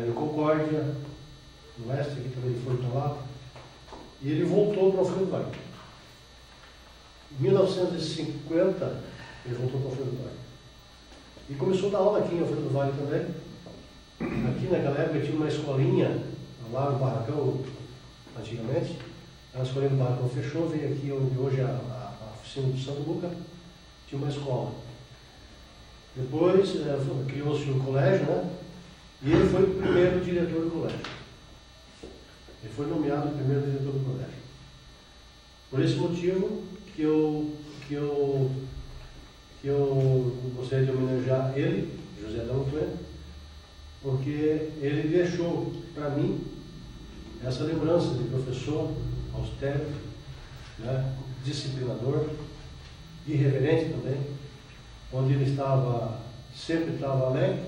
em Concórdia, no oeste, aqui também ele foi para lá. E ele voltou para o Alfredo Vale. Em 1950, ele voltou para o Alfredo Vale. E começou a dar aula aqui em Alfredo Vale também. Aqui naquela época tinha uma escolinha, lá no Barracão, antigamente. A escolinha do Barracão fechou, veio aqui onde hoje é a oficina do Santo Luca, tinha uma escola. Depois criou-se um colégio, né? E ele foi o primeiro diretor do colégio. Ele foi nomeado o primeiro diretor do colégio. Por esse motivo que eu gostaria de homenagear ele, José D'Antônio, porque ele deixou para mim essa lembrança de professor austero, né, disciplinador, irreverente também, onde ele sempre estava alegre,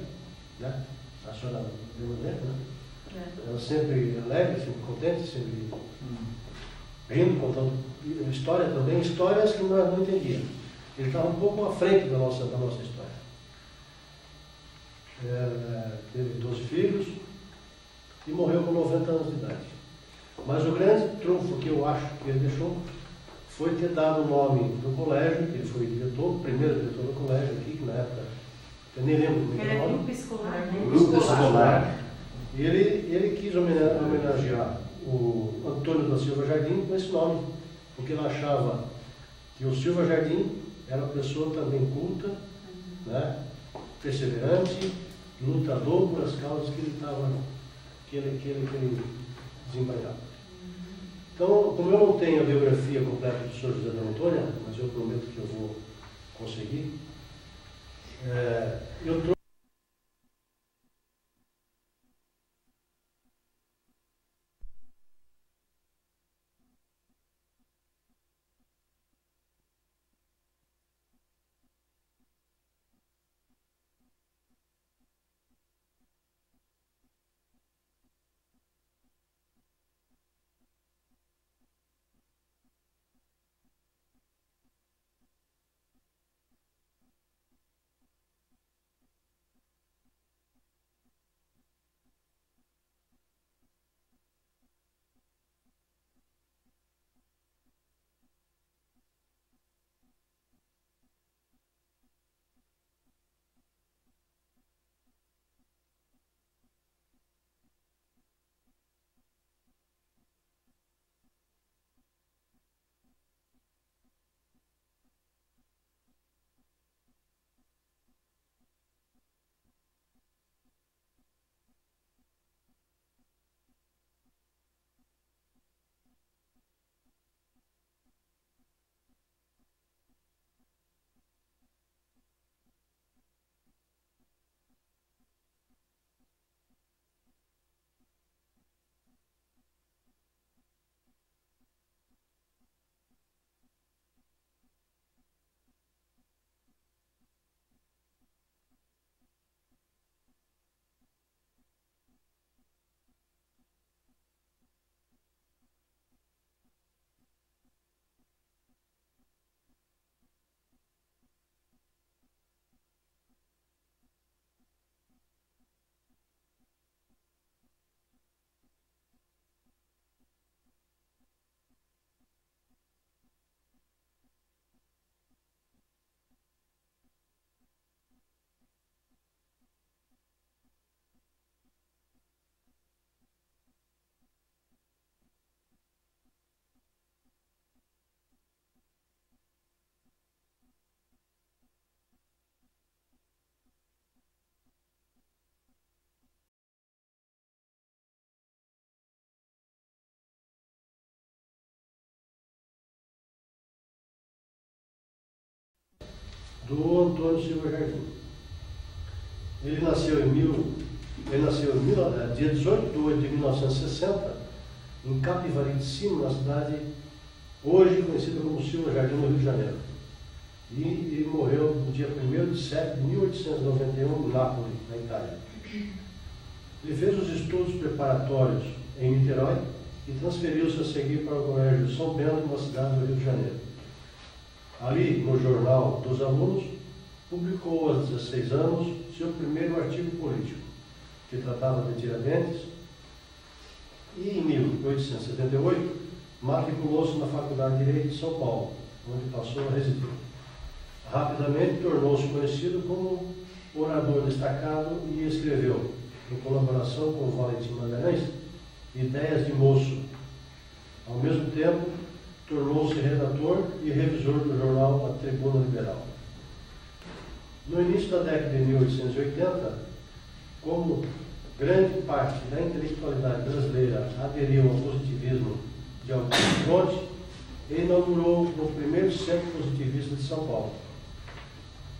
né? A senhora lembra dele, né? Ela sempre alegre, sempre contente, sempre rindo, contando história também, histórias que nós não entendíamos. Ele estava um pouco à frente da nossa história. Teve 12 filhos e morreu com 90 anos de idade. Mas o grande trunfo que eu acho que ele deixou foi ter dado o nome do colégio, que ele foi o primeiro diretor do colégio aqui, que na época, eu nem lembro como é o nome. Grupo escolar. Grupo escolar. E ele quis homenagear o Antônio da Silva Jardim com esse nome, porque ele achava que o Silva Jardim era uma pessoa também culta, né, perseverante, lutador por as causas que ele desempenhava. Então, como eu não tenho a biografia completa do Sr. José D'Antônio, mas eu prometo que eu vou conseguir, eu trouxe do Antônio Silva Jardim. Ele nasceu dia 18 de 8 de 1960, em Capivari de Cima, na cidade hoje conhecida como Silva Jardim, no Rio de Janeiro. E ele morreu no dia 1º de 7 de 1891, em Nápoles, na Itália. Ele fez os estudos preparatórios em Niterói e transferiu-se a seguir para o Colégio de São Bento, uma cidade do Rio de Janeiro. Ali, no Jornal dos Alunos, publicou aos 16 anos seu primeiro artigo político, que tratava de Tiradentes, e em 1878 matriculou-se na Faculdade de Direito de São Paulo, onde passou a residir. Rapidamente tornou-se conhecido como orador destacado e escreveu, em colaboração com o Valentim Magalhães, Ideias de Moço. Ao mesmo tempo, tornou-se redator e revisor do jornal A Tribuna Liberal. No início da década de 1880, como grande parte da intelectualidade brasileira aderiu ao positivismo de Augusto Conte, ele inaugurou o primeiro centro positivista de São Paulo.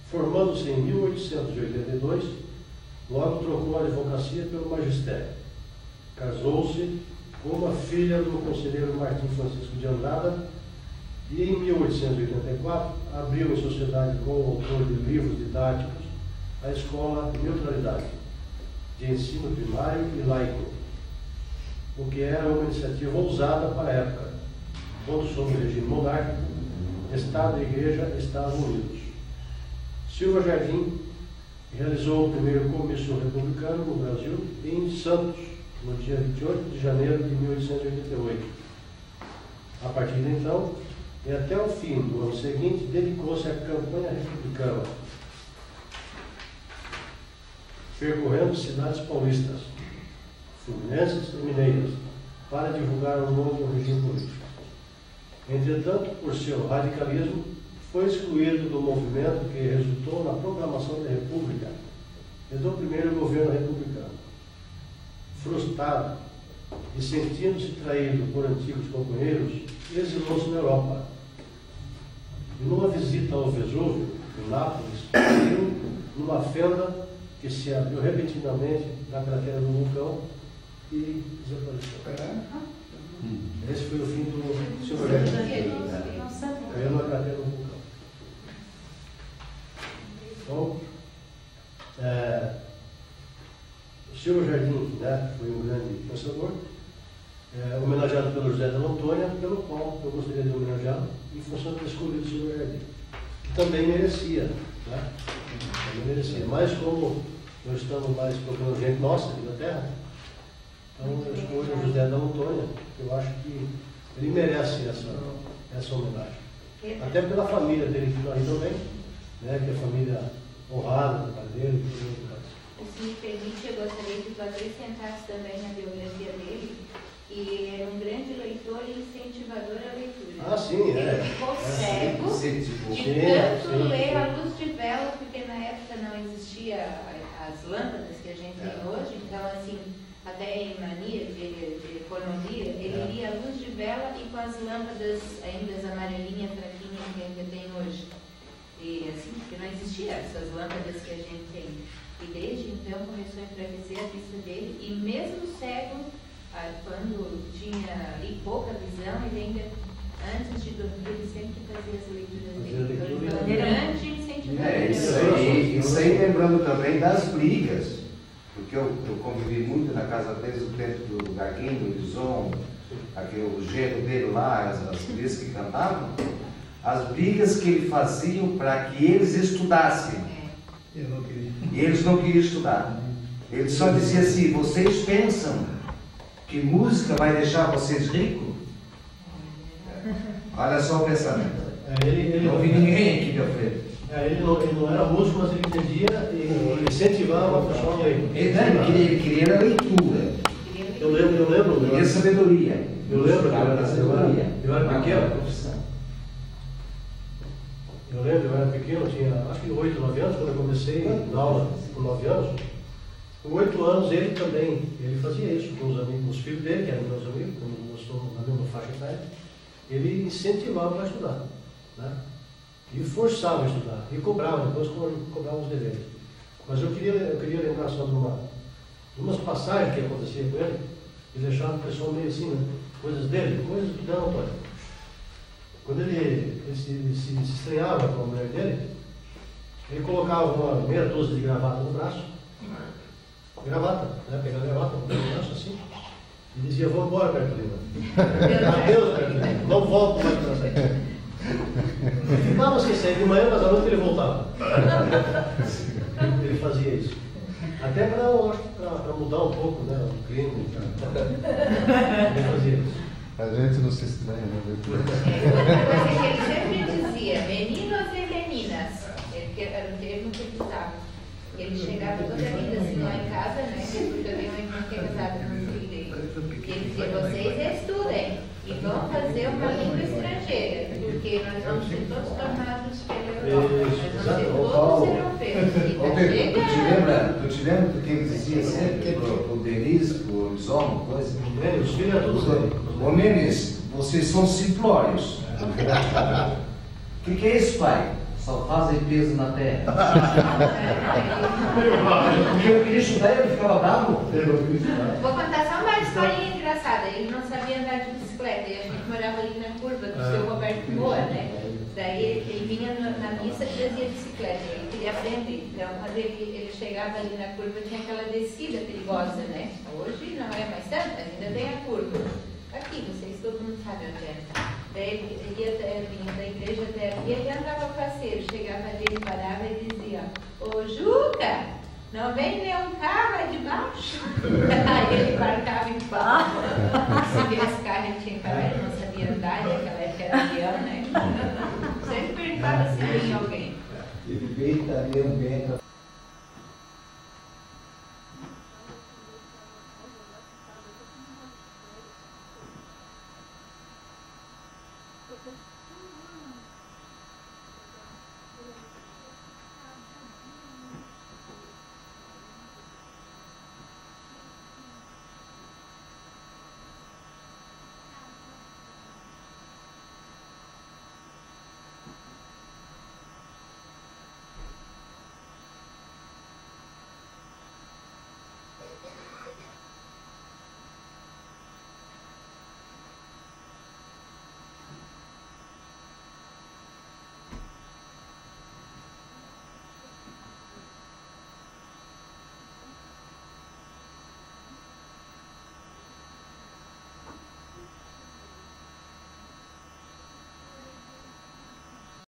Formando-se em 1882, logo trocou a advocacia pelo magistério. Casou-se com uma filha do conselheiro Martim Francisco de Andrada e, em 1884, abriu em sociedade com o autor de livros didáticos a Escola Neutralidade, de ensino primário e laico, o que era uma iniciativa ousada para a época, quando, sob o regime monárquico, Estado e Igreja estavam unidos. Silva Jardim realizou o primeiro comício republicano no Brasil em Santos, no dia 28 de janeiro de 1888. A partir de então, e até o fim do ano seguinte, dedicou-se à campanha republicana, percorrendo cidades paulistas, fluminenses e mineiras, para divulgar um novo regime político. Entretanto, por seu radicalismo, foi excluído do movimento que resultou na proclamação da República e do primeiro governo republicano. Frustrado e sentindo-se traído por antigos companheiros, exilou-se na Europa. E numa visita ao Vesúvio, em Nápoles, caiu numa fenda que se abriu repentinamente na cratera do vulcão e desapareceu. Esse foi o fim do seu projeto. Caiu na cratera do vulcão. Então, o Silva Jardim, né, foi um grande pensador, homenageado pelo José da Antônia, pelo qual eu gostaria de homenageá-lo, em função de ter escolhido o Silva Jardim, que também merecia, né? Também merecia. Mas como nós estamos mais procurando gente nossa aqui da terra, então eu escolho o José da Antônia, que eu acho que ele merece essa homenagem. Até pela família dele que está aí também, né, que é a família honrada do pai dele e tudo mais. Se me permite, eu gostaria que tu acrescentasse também na biografia dele, que ele era um grande leitor e incentivador à leitura. Ah, sim, Ele ficou cego de tanto ler à luz de vela, porque na época não existia as lâmpadas que a gente tem hoje, então assim, até em mania de economia, ele lia à luz de vela e com as lâmpadas ainda as amarelinhas, fraquinhas que ainda tem hoje. E assim, porque não existia essas lâmpadas que a gente tem. E desde então começou a enfraquecer a vista dele, e mesmo cego, quando tinha pouca visão, ele ainda, antes de dormir, ele sempre fazia as leituras dele. Então, ele era grande incentivador. Isso aí lembrando também das brigas, porque eu convivi muito na casa desde o tempo do Gaguinho, do Lison, o gênero dele lá, as brigas que cantavam, as brigas que ele fazia para que eles estudassem. E eles não queriam estudar. Ele só dizia assim: vocês pensam que música vai deixar vocês ricos? Olha só o pensamento. Não vi ninguém aqui, meu filho. Ele não era músico, mas ele entendia e incentivava a pessoa a ler. Ele queria a leitura. Eu lembro. Queria sabedoria. Eu lembro, eu era pequeno. Eu lembro, eu era pequeno, eu tinha acho que 8, 9 anos, quando eu comecei na aula com 9 anos. Com 8 anos ele também, ele fazia isso com os amigos, os filhos dele, que eram meus amigos, como nós somos na mesma faixa etária, ele incentivava para estudar, né? E forçava a estudar, e cobrava, depois cobrava os deveres. Mas eu queria lembrar só de umas passagens que acontecia com ele, e deixava o pessoal meio assim, né? Coisas dele, coisas do Antônio. Quando ele se estranhava com a mulher dele, ele colocava uma meia dúzia de gravata no braço, gravata, né? Pegava gravata, um lanche assim, e dizia, vou embora, Bertolina. Adeus, Bertolina, não volto mais para sair. Ficava sem sair de manhã, mas à noite ele voltava. Ele fazia isso. Até para mudar um pouco, né, o clima. Ele fazia isso. A gente não se estranha, né? Outra coisa que ele sempre dizia, meninos e meninas, era um termo que ele usava. Ele chegava toda a vida assim lá em casa, né? Porque eu tenho uma irmã que é casada com um filho dele. E ele dizia, vocês estudem e vão fazer uma língua estrangeira, porque nós vamos ser todos tornados pela Europa, nós vamos ser todos europeus. Tu te lembra do que ele dizia sempre pro Denis, pro Bisomo, coisa? Os filhos é tudo sério. Ô Menes, vocês são simplórios. O que é isso, pai? Só fazem peso na terra. Porque eu queria estudar e ele ficava bravo. Vou contar só uma historinha engraçada. Ele não sabia andar de bicicleta e a gente morava ali na curva do seu Roberto Moa, né? Daí ele vinha na missa e trazia bicicleta. Ele queria aprender. Então, quando ele chegava ali na curva, tinha aquela descida perigosa, né? Hoje não é mais tanto, ainda tem a curva. Aqui, vocês todo mundo sabe onde é. Daí ele vinha da igreja até aqui, ele andava faceiro, chegava ali, ele parava e dizia, ô Juca, não vem nenhum carro aí de baixo? Aí ele embarcava em pau. Se viesse carro, ele tinha que parar, ele não sabia andar, e aquela época era avião, né? Sempre perguntava se vinha alguém. Ele veio italiano bem.